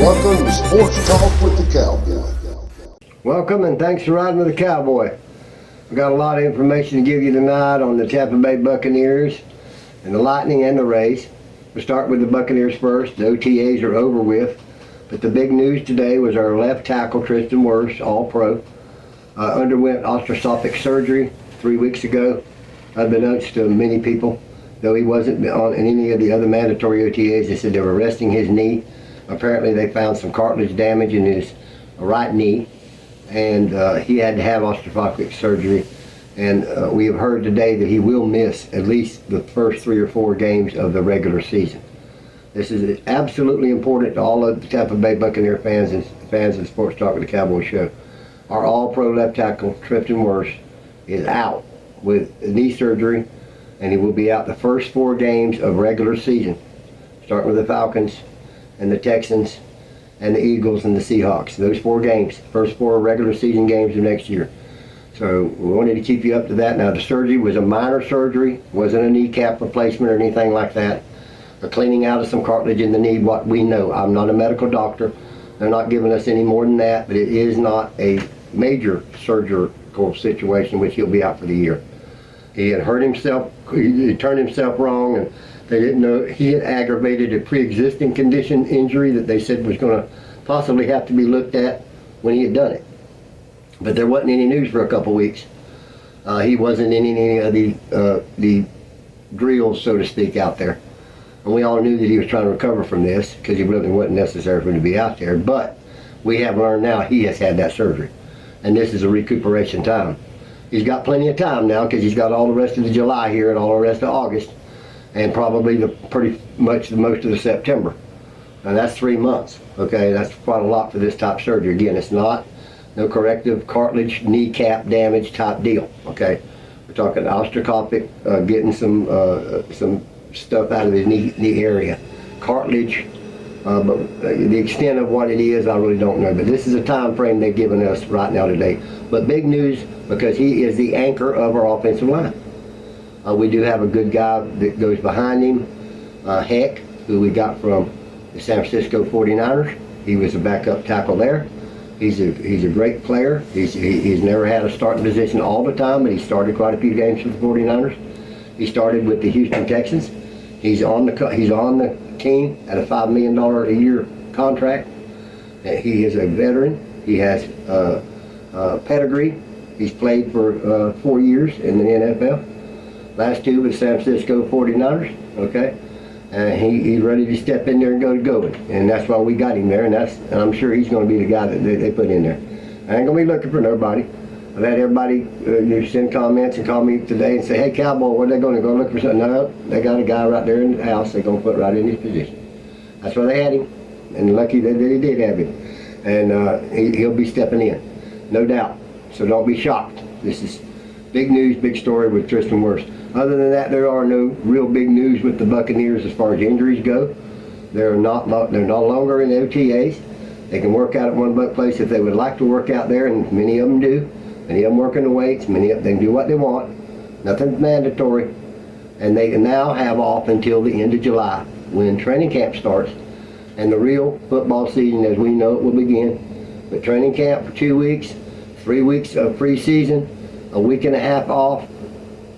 Welcome to Sports Talk with the Cowboy. Welcome and thanks for riding with the Cowboy. We've got a lot of information to give you tonight on the Tampa Bay Buccaneers and the Lightning and the Rays. We'll start with the Buccaneers first. The OTAs are over with, but the big news today was our left tackle, Tristan Wirfs, All-Pro, underwent arthroscopic surgery 3 weeks ago, unbeknownst to many people. Though he wasn't on any of the other mandatory OTAs, they said they were resting his knee. Apparently they found some cartilage damage in his right knee, and he had to have arthroscopic surgery. And we have heard today that he will miss at least the first 3 or 4 games of the regular season. This is absolutely important to all of the Tampa Bay Buccaneer fans and fans of the Sports Talk with the Cowboy show. Our All-Pro left tackle, Tristan Wirfs, is out with knee surgery, and he will be out the first 4 games of regular season, starting with the Falcons and the Texans and the Eagles and the Seahawks. Those 4 games, first 4 regular season games of next year. So we wanted to keep you up to that. Now the surgery was a minor surgery, wasn't a kneecap replacement or anything like that. A cleaning out of some cartilage in the knee, what we know. I'm not a medical doctor. They're not giving us any more than that, but it is not a major surgical situation, which he'll be out for the year. He had hurt himself, he turned himself wrong, and they didn't know he had aggravated a pre-existing condition injury that they said was going to possibly have to be looked at when he had done it. But there wasn't any news for a couple weeks. He wasn't in any of the drills, so to speak, out there. And we all knew that he was trying to recover from this because it really wasn't necessary for him to be out there. But we have learned now he has had that surgery. And this is a recuperation time. He's got plenty of time now because he's got all the rest of the July here and all the rest of August, and probably pretty much the most of the September. And that's 3 months, okay? That's quite a lot for this type of surgery. Again, it's not no corrective cartilage kneecap damage type deal, okay? We're talking arthroscopic, getting some stuff out of his knee area. Cartilage, but the extent of what it is, I really don't know. But this is a time frame they've given us right now today. But big news, because he is the anchor of our offensive line. We do have a good guy that goes behind him, Heck, who we got from the San Francisco 49ers. He was a backup tackle there. He's a great player. He's never had a starting position all the time, but he started quite a few games for the 49ers. He started with the Houston Texans. He's on the team at a $5 million a year contract. He is a veteran. He has pedigree. He's played for 4 years in the NFL. Last 2 with San Francisco 49ers, okay? And he's ready to step in there and go going. And that's why we got him there, and I'm sure he's going to be the guy that they put in there. I ain't going to be looking for nobody. I've had everybody send comments and call me today and say, hey, Cowboy, what are they going to go look for something? No, they got a guy right there in the house they're going to put right in his position. That's why they had him, and lucky that they did have him. And he'll be stepping in, no doubt. So don't be shocked. This is big news, big story with Tristan Wirfs. Other than that, there are no real big news with the Buccaneers as far as injuries go. They're no longer in OTAs. They can work out at one buck place if they would like to work out there, and many of them do. Many of them work in the weights. Many of them, they can do what they want. Nothing's mandatory. And they can now have off until the end of July when training camp starts. And the real football season, as we know it, will begin. But training camp for 2 weeks, 3 weeks of preseason, a week and a half off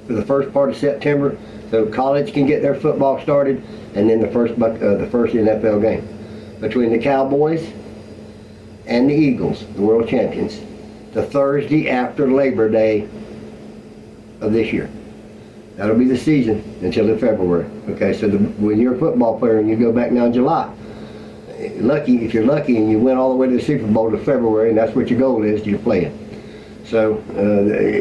for the first part of September, so college can get their football started, and then the first NFL game between the Cowboys and the Eagles, the world champions, the Thursday after Labor Day of this year. That'll be the season until in February. Okay, so when you're a football player and you go back now in July, if you're lucky and you win all the way to the Super Bowl to February, and that's what your goal is, you're playing. So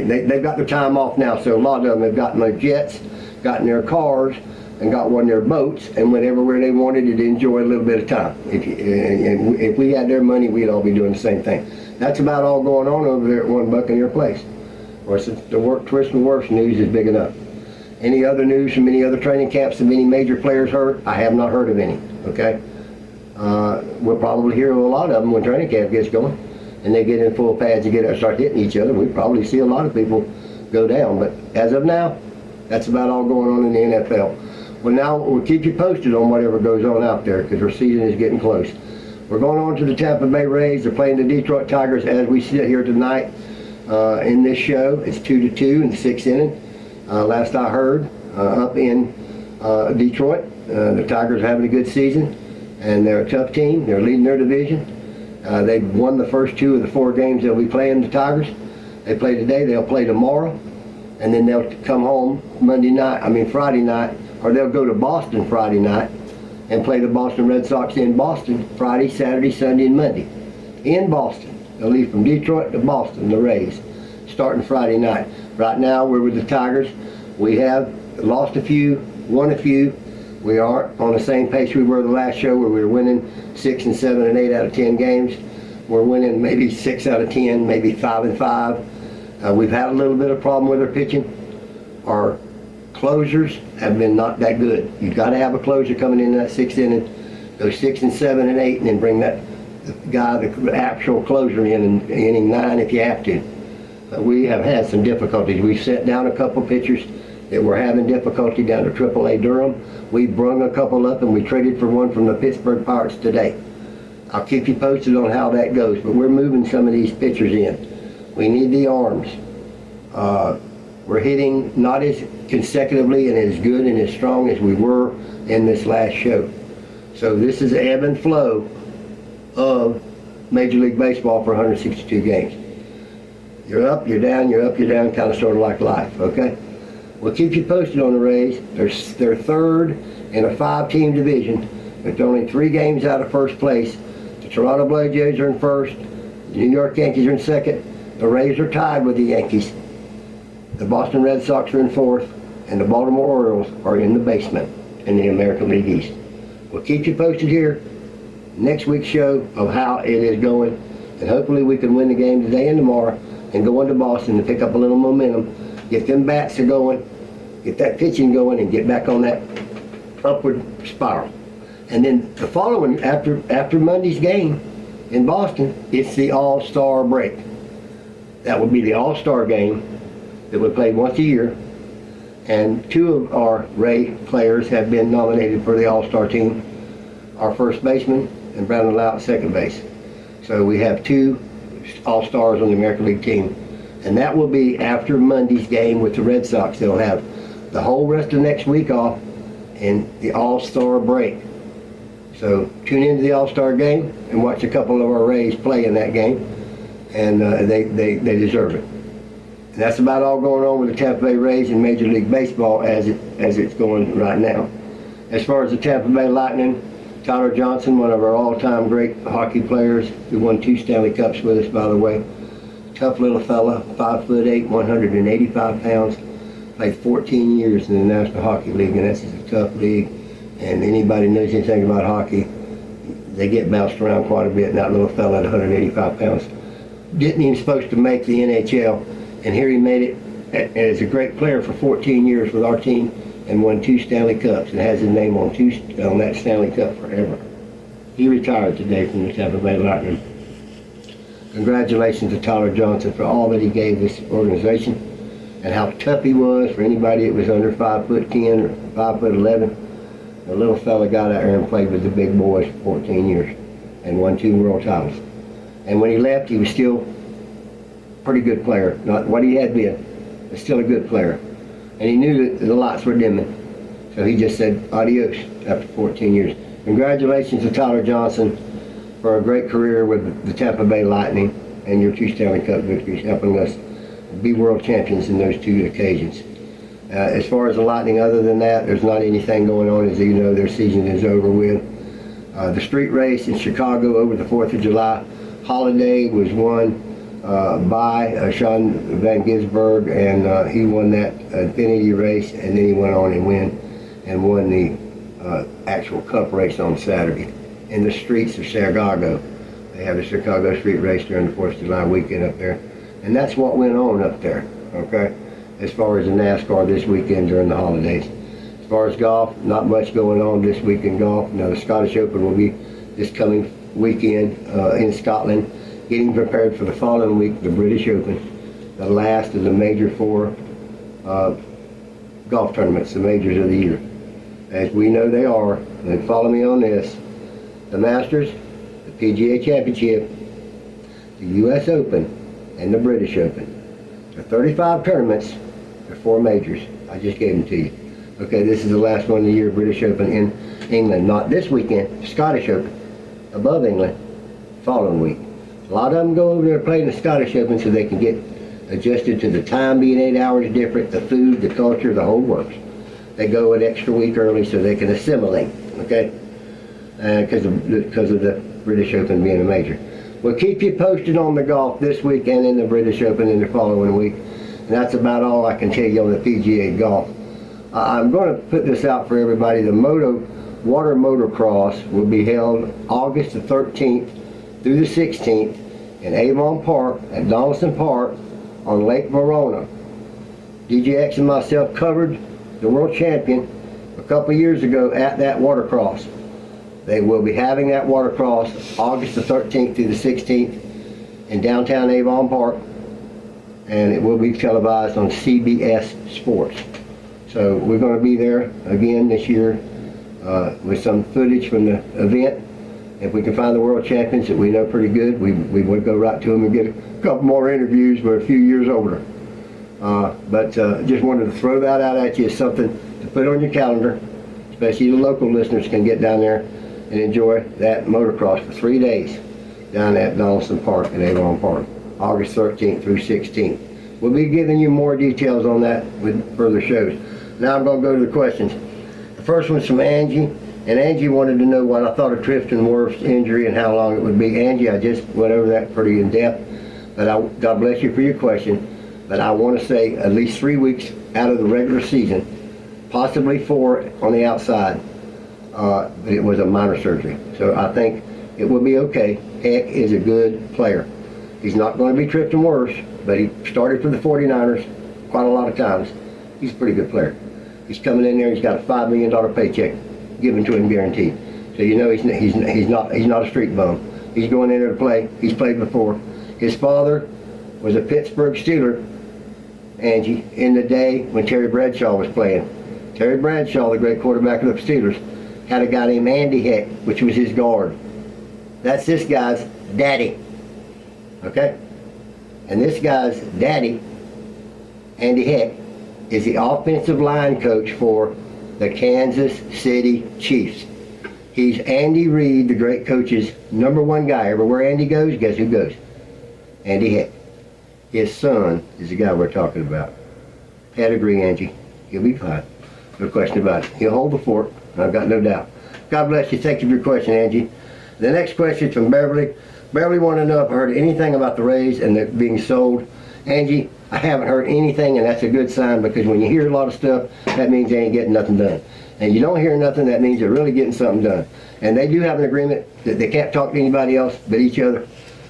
they've got their time off now. So a lot of them have gotten their jets, gotten their cars, and got one of their boats, and went everywhere they wanted to enjoy a little bit of time. And if we had their money, we'd all be doing the same thing. That's about all going on over there at One Buccaneer Place. Or since the Tristan Wirfs news is big enough. Any other news from any other training camps of any major players hurt? I have not heard of any. Okay. We'll probably hear a lot of them when training camp gets going, and they get in full pads and start hitting each other. We probably see a lot of people go down. But as of now, that's about all going on in the NFL. Well, now we'll keep you posted on whatever goes on out there because our season is getting close. We're going on to the Tampa Bay Rays. They're playing the Detroit Tigers as we sit here tonight in this show. It's 2-2 in the 6th inning. Last I heard, up in Detroit, the Tigers are having a good season, and they're a tough team. They're leading their division. They've won the first 2 of the 4 games they'll be playing, the Tigers. They play today, they'll play tomorrow, and then they'll come home Friday night, or they'll go to Boston Friday night and play the Boston Red Sox in Boston Friday, Saturday, Sunday, and Monday. In Boston. They'll leave from Detroit to Boston, the Rays, starting Friday night. Right now, we're with the Tigers. We have lost a few, won a few. We aren't on the same pace we were the last show where we were winning 6 and 7 and 8 out of 10 games. We're winning maybe 6 out of 10, maybe 5 and 5. We've had a little bit of problem with our pitching. Our closers have been not that good. You've got to have a closer coming in that 6th inning, go 6 and 7 and 8, and then bring that guy, the actual closer in inning 9 if you have to. We have had some difficulties. We've set down a couple pitchers that were having difficulty down to AAA Durham. We brung a couple up and we traded for one from the Pittsburgh Pirates today. I'll keep you posted on how that goes, but we're moving some of these pitchers in. We need the arms. We're hitting not as consecutively and as good and as strong as we were in this last show. So this is the ebb and flow of Major League Baseball for 162 games. You're up, you're down, you're up, you're down, kind of sort of like life, okay? We'll keep you posted on the Rays. They're third in a 5-team division. There's only 3 games out of first place. The Toronto Blue Jays are in first. The New York Yankees are in second. The Rays are tied with the Yankees. The Boston Red Sox are in fourth. And the Baltimore Orioles are in the basement in the American League East. We'll keep you posted here next week's show of how it is going. And hopefully we can win the game today and tomorrow and go into Boston to pick up a little momentum, get them bats to going, get that pitching going, and get back on that upward spiral. And then the following, after Monday's game in Boston, it's the All-Star break. That would be the All-Star game that we play once a year. And 2 of our Ray players have been nominated for the All-Star team, our first baseman and Brandon Lau at second base. So we have 2 All-Stars on the American League team. And that will be after Monday's game with the Red Sox. They'll have the whole rest of next week off and the All-Star break. So tune into the All-Star game and watch a couple of our Rays play in that game. And they deserve it. And that's about all going on with the Tampa Bay Rays in Major League Baseball as it's going right now. As far as the Tampa Bay Lightning, Tyler Johnson, one of our all-time great hockey players, who won 2 Stanley Cups with us, by the way. Tough little fella, 5'8", 185 pounds. Played 14 years in the National Hockey League, and that's a tough league. And anybody knows anything about hockey, they get bounced around quite a bit. And that little fella at 185 pounds didn't even supposed to make the NHL, and here he made it as a great player for 14 years with our team and won 2 Stanley Cups and has his name on that Stanley Cup forever. He retired today from the Tampa Bay Lightning. Congratulations to Tyler Johnson for all that he gave this organization and how tough he was for anybody that was under 5'10" or 5'11". The little fella got out there and played with the big boys for 14 years and won 2 world titles. And when he left, he was still a pretty good player. Not what he had been, but still a good player. And he knew that the lights were dimming. So he just said adios after 14 years. Congratulations to Tyler Johnson for a great career with the Tampa Bay Lightning and your 2 Stanley Cup victories, helping us be world champions in those 2 occasions. As far as the Lightning, other than that, there's not anything going on. As you know, their season is over with. The street race in Chicago over the 4th of July holiday was won by Sean Van Gisberg, and he won that Infinity race, and then he went on and won the actual Cup race on Saturday in the streets of Chicago. They have the Chicago street race during the 4th of July weekend up there, and that's what went on up there, okay, as far as the NASCAR this weekend during the holidays. As far as golf, not much going on this week in golf. Now the Scottish Open will be this coming weekend in Scotland, getting prepared for the following week, the British Open, the last of the major 4 golf tournaments, the majors of the year. As we know they are, and follow me on this, the Masters, the PGA Championship, the U.S. Open, and the British Open. There are 35 tournaments. There are 4 majors. I just gave them to you. Okay, this is the last one of the year, British Open in England. Not this weekend, Scottish Open, above England, following week. A lot of them go over there and play in the Scottish Open so they can get adjusted to the time being 8 hours different, the food, the culture, the whole works. They go an extra week early so they can assimilate, okay? Because of the British Open being a major. We'll keep you posted on the golf this week and in the British Open in the following week. And that's about all I can tell you on the PGA golf. I'm going to put this out for everybody. The Water Motocross will be held August the 13th through the 16th in Avon Park at Donaldson Park on Lake Verona. DJX and myself covered the world champion a couple years ago at that watercross. They will be having that watercross August the 13th through the 16th in downtown Avon Park, and it will be televised on CBS Sports. So we're going to be there again this year with some footage from the event. If we can find the world champions that we know pretty good, we would go right to them and get a couple more interviews. We're a few years older. But just wanted to throw that out at you as something to put on your calendar, especially the local listeners can get down there and enjoy that motocross for 3 days down at Donaldson Park in Avon Park, August 13th through 16th. We'll be giving you more details on that with further shows. Now I'm going to go to the questions. The first one's from Angie, and Angie wanted to know what I thought of Tristan Wirfs' injury and how long it would be. Angie, I just went over that pretty in depth, but God bless you for your question. But I want to say at least 3 weeks out of the regular season, possibly 4 on the outside. But it was a minor surgery, so I think it will be okay. Heck is a good player. He's not going to be Tristan Wirfs, but he started for the 49ers quite a lot of times. He's a pretty good player. He's coming in there. He's got a $5 million paycheck given to him guaranteed. So you know he's not a street bum. He's going in there to play. He's played before. His father was a Pittsburgh Steeler, Angie, in the day when Terry Bradshaw was playing. Terry Bradshaw, the great quarterback of the Steelers, had a guy named Andy Heck, which was his guard. That's this guy's daddy. Okay? And this guy's daddy, Andy Heck, is the offensive line coach for the Kansas City Chiefs. He's Andy Reid, the great coach's #1 guy. Everywhere Andy goes, guess who goes? Andy Heck. His son is the guy we're talking about. Pedigree, Angie. He'll be fine. No question about it. He'll hold the fort. I've got no doubt. God bless you. Thank you for your question, Angie. The next question is from Beverly. Beverly wanted to know if I heard anything about the Rays and they're being sold. Angie, I haven't heard anything, and that's a good sign, because when you hear a lot of stuff, that means they ain't getting nothing done. And you don't hear nothing, that means they're really getting something done. And they do have an agreement that they can't talk to anybody else but each other.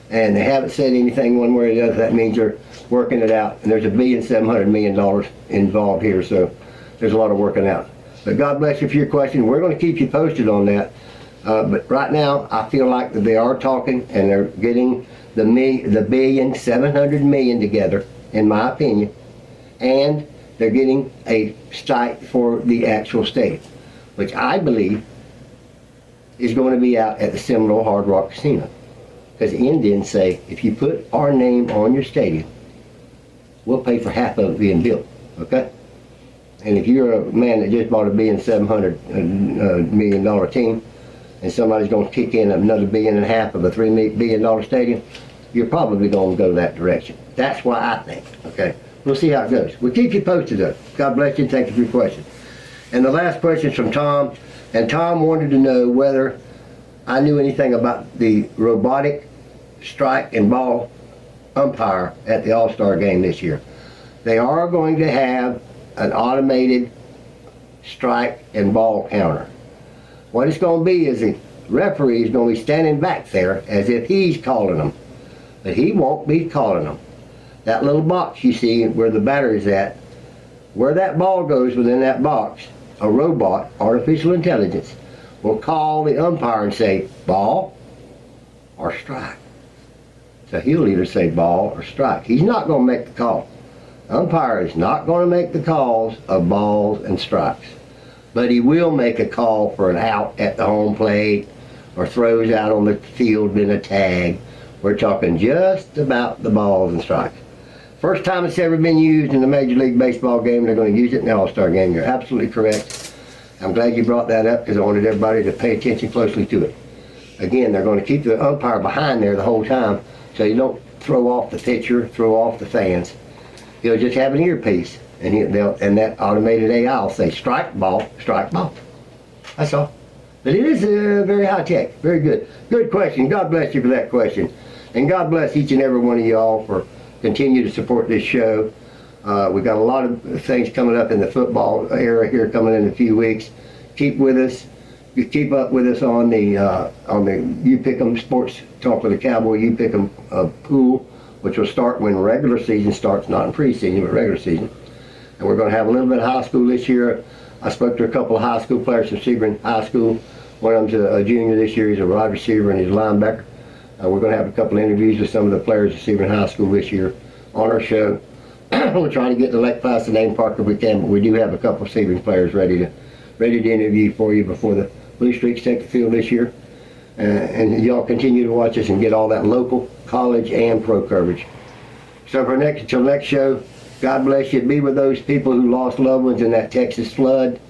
And they haven't said anything one way or the other. That means they're working it out. And there's $1.7 billion involved here, so there's a lot of working out. But God bless you for your question. We're going to keep you posted on that. But right now, I feel like that they are talking, and they're getting the $1.7 billion together, in my opinion. And they're getting a site for the actual stadium, which I believe is going to be out at the Seminole Hard Rock Casino. Because the Indians say, if you put our name on your stadium, we'll pay for half of it being built, okay? And if you're a man that just bought a $1.7 billion team, and somebody's going to kick in another $1.5 billion of a $3 billion stadium, you're probably going to go that direction. That's what I think, okay? We'll see how it goes. We'll keep you posted, though. God bless you, and thank you for your question. And the last question is from Tom, and Tom wanted to know whether I knew anything about the robotic strike and ball umpire at the All-Star game this year. They are going to have an automated strike and ball counter. What it's going to be is the referee is going to be standing back there as if he's calling them, but he won't be calling them. That little box you see where the batter is at, where that ball goes within that box, a robot, artificial intelligence, will call the umpire and say ball or strike. So he'll either say ball or strike. He's not going to make the call. The umpire is not going to make the calls of balls and strikes. But he will make a call for an out at the home plate, or throws out on the field in a tag. We're talking just about the balls and strikes. First time it's ever been used in the Major League Baseball game. They're going to use it in the All-Star game. You're absolutely correct. I'm glad you brought that up because I wanted everybody to pay attention closely to it. Again, they're going to keep the umpire behind there the whole time so you don't throw off the pitcher, throw off the fans. He'll just have an earpiece, and and that automated AI will say strike, ball, strike, ball. That's all. But it is very high tech. Very good. Good question. God bless you for that question. And God bless each and every one of y'all for continue to support this show. We've got a lot of things coming up in the football era here coming in a few weeks. Keep with us. You keep up with us on the You Pick 'em Sports Talk with the Cowboy You Pick 'em pool, which will start when regular season starts, not in preseason, but regular season. And we're going to have a little bit of high school this year. I spoke to a couple of high school players from Sebring High School. One of them's a junior this year. He's a wide receiver and he's a linebacker. We're going to have a couple of interviews with some of the players at Sebring High School this year on our show. We're trying to get the Lake Placid name park if we can, but we do have a couple of Sebring players ready to interview for you before the Blue Streaks take the field this year. And y'all continue to watch us and get all that local, college, and pro coverage. So until next show, God bless you. Be with those people who lost loved ones in that Texas flood.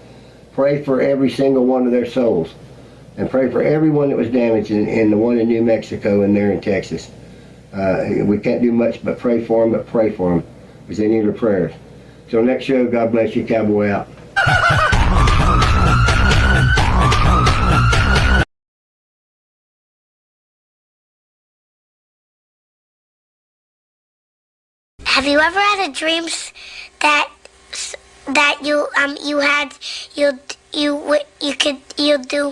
Pray for every single one of their souls. And pray for everyone that was damaged in the one in New Mexico and there in Texas. We can't do much but pray for them, because they need our prayers. So next show, God bless you. Cowboy out. Have you ever had a dream that you could do